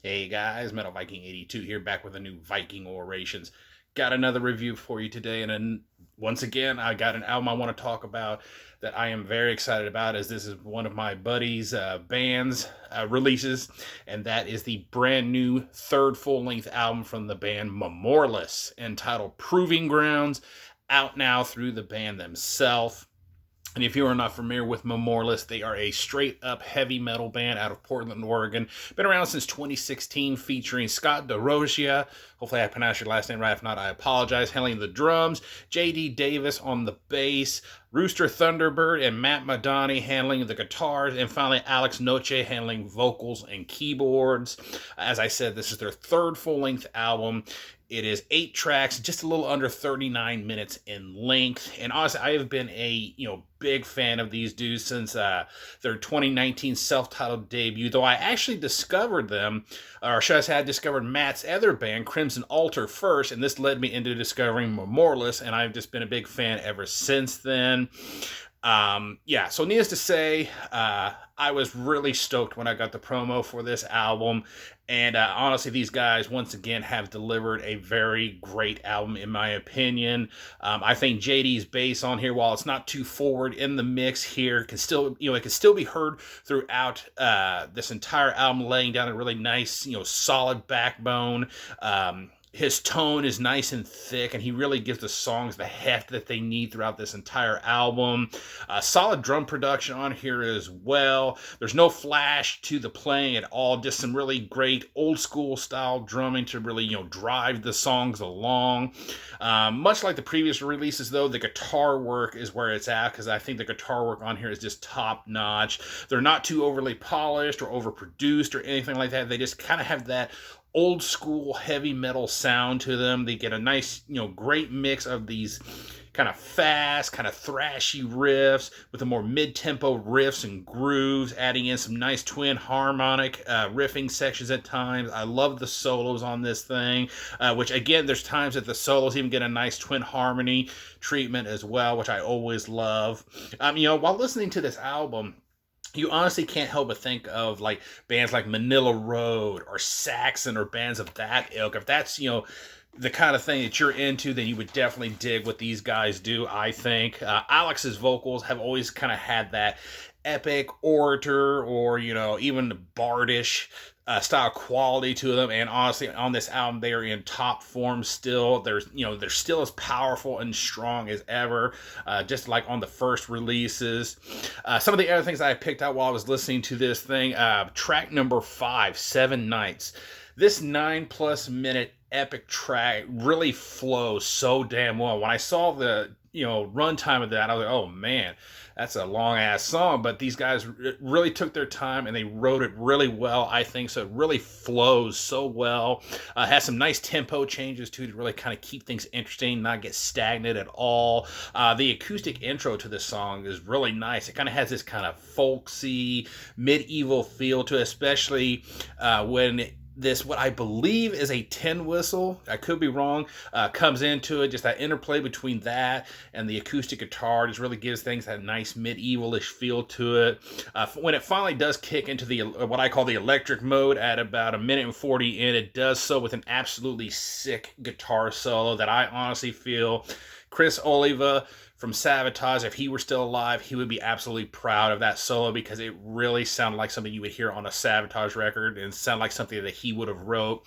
Hey guys, Metal Viking 82 here, back with a new Viking Orations. Got another review for you today, and then once again, I got an album I want to talk about that I am very excited about, as this is one of my buddies' band's releases, and that is the brand new third full-length album from the band Mamorlis, entitled Proving Grounds, out now through the band themselves. And if you are not familiar with Mamorlis, they are a straight up heavy metal band out of Portland, Oregon. Been around since 2016, featuring Scott DeRosia. Hopefully I pronounced your last name right. If not, I apologize. Handling the drums, JD Davis on the bass, Rooster Thunderbird and Matt Madani handling the guitars, and finally Alex Noche handling vocals and keyboards. As I said, this is their third full-length album. It is 8 tracks, just a little under 39 minutes in length. And honestly, I have been a big fan of these dudes since their 2019 self-titled debut. Though I actually discovered them, or should I say, I discovered Matt's other band, Crimson Altar, first, and this led me into discovering Mamorlis, and I've just been a big fan ever since then. So needless to say, I was really stoked when I got the promo for this album. And honestly, these guys, once again, have delivered a very great album, in my opinion. I think JD's bass on here, while it's not too forward in the mix here, can still, it can still be heard throughout this entire album, laying down a really nice, solid backbone. His tone is nice and thick, and he really gives the songs the heft that they need throughout this entire album. Solid drum production on here as well. There's no flash to the playing at all, just some really great old school style drumming to really, drive the songs along. Much like the previous releases, though, the guitar work is where it's at, because I think the guitar work on here is just top notch. They're not too overly polished or overproduced or anything like that. They just kind of have that old school heavy metal sound to them. They get a nice, great mix of these kind of fast, kind of thrashy riffs with the more mid-tempo riffs and grooves, adding in some nice twin harmonic riffing sections at times. I love the solos on this thing, which again, there's times that the solos even get a nice twin harmony treatment as well, which I always love. While listening to this album, you honestly can't help but think of like bands like Manila Road or Saxon or bands of that ilk. If that's, the kind of thing that you're into, then you would definitely dig what these guys do, I think. Alex's vocals have always kind of had that epic orator or, even bardish style quality to them. And honestly, on this album, they are in top form still. They're still as powerful and strong as ever, just like on the first releases. Some of the other things I picked out while I was listening to this thing, track number 5, 7 Nights. This 9+ minute epic track really flows so damn well. When I saw the runtime of that, I was like, oh man, that's a long ass song. But these guys really took their time and they wrote it really well, I think. So it really flows so well. Has some nice tempo changes too to really kind of keep things interesting, not get stagnant at all. The acoustic intro to this song is really nice. It kind of has this kind of folksy medieval feel to it, especially when this, what I believe is a tin whistle, I could be wrong, comes into it. Just that interplay between that and the acoustic guitar just really gives things that nice medievalish feel to it. When it finally does kick into the what I call the electric mode at about 1:40 in, it does so with an absolutely sick guitar solo that I honestly feel Chris Oliva from Sabotage, if he were still alive, he would be absolutely proud of that solo, because it really sounded like something you would hear on a Sabotage record and sound like something that he would have wrote.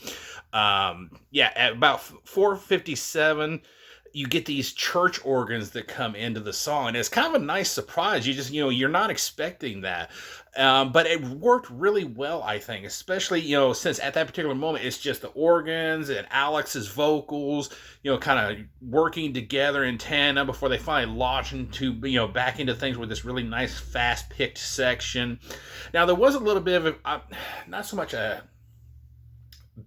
At about 4:57, you get these church organs that come into the song, and it's kind of a nice surprise. You just, you're not expecting that. But it worked really well, I think, especially, since at that particular moment, it's just the organs and Alex's vocals, kind of working together in tandem before they finally launch into, back into things with this really nice, fast-picked section. Now, there was a little bit of, not so much a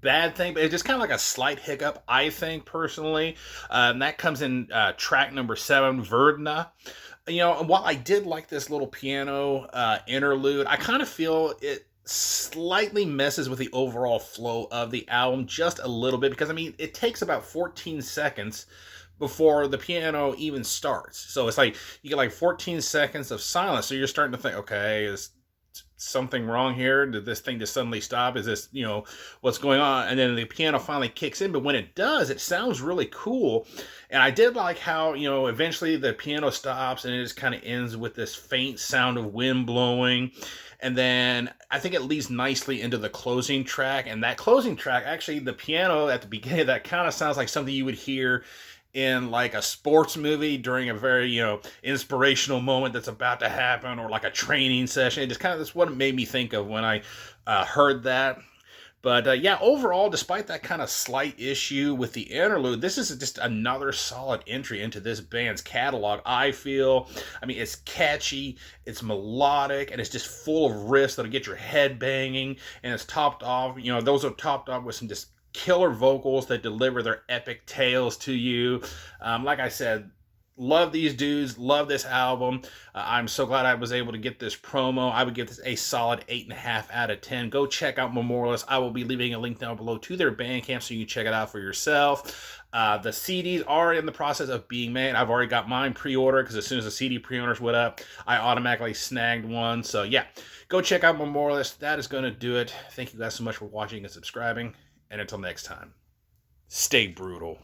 bad thing, but it's just kind of like a slight hiccup, I think, personally. And that comes in track number 7, Verdna. While I did like this little piano interlude, I kind of feel it slightly messes with the overall flow of the album just a little bit, because it takes about 14 seconds before the piano even starts. So it's like you get like 14 seconds of silence, so you're starting to think, okay, something wrong here? Did this thing just suddenly stop? Is this, what's going on? And then the piano finally kicks in, but when it does, it sounds really cool. And I did like how, eventually the piano stops and it just kind of ends with this faint sound of wind blowing. And then I think it leads nicely into the closing track. And that closing track, actually, the piano at the beginning, that kind of sounds like something you would hear in like a sports movie during a very, inspirational moment that's about to happen, or like a training session. It just kind of, that's what it made me think of when I heard that. But yeah, overall, despite that kind of slight issue with the interlude, this is just another solid entry into this band's catalog, I feel. I mean, it's catchy, it's melodic, and it's just full of riffs that'll get your head banging, and it's topped off, those are topped off with some just killer vocals that deliver their epic tales to you. Like I said, love these dudes, love this album. I'm so glad I was able to get this promo. I would give this a solid 8.5 out of 10. Go check out Mamorlis. I will be leaving a link down below to their Bandcamp so you can check it out for yourself. The CDs are in the process of being made. I've already got mine pre-ordered because as soon as the CD pre-orders went up, I automatically snagged one. So yeah, go check out Mamorlis. That is going to do it. Thank you guys so much for watching and subscribing. And until next time, stay brutal.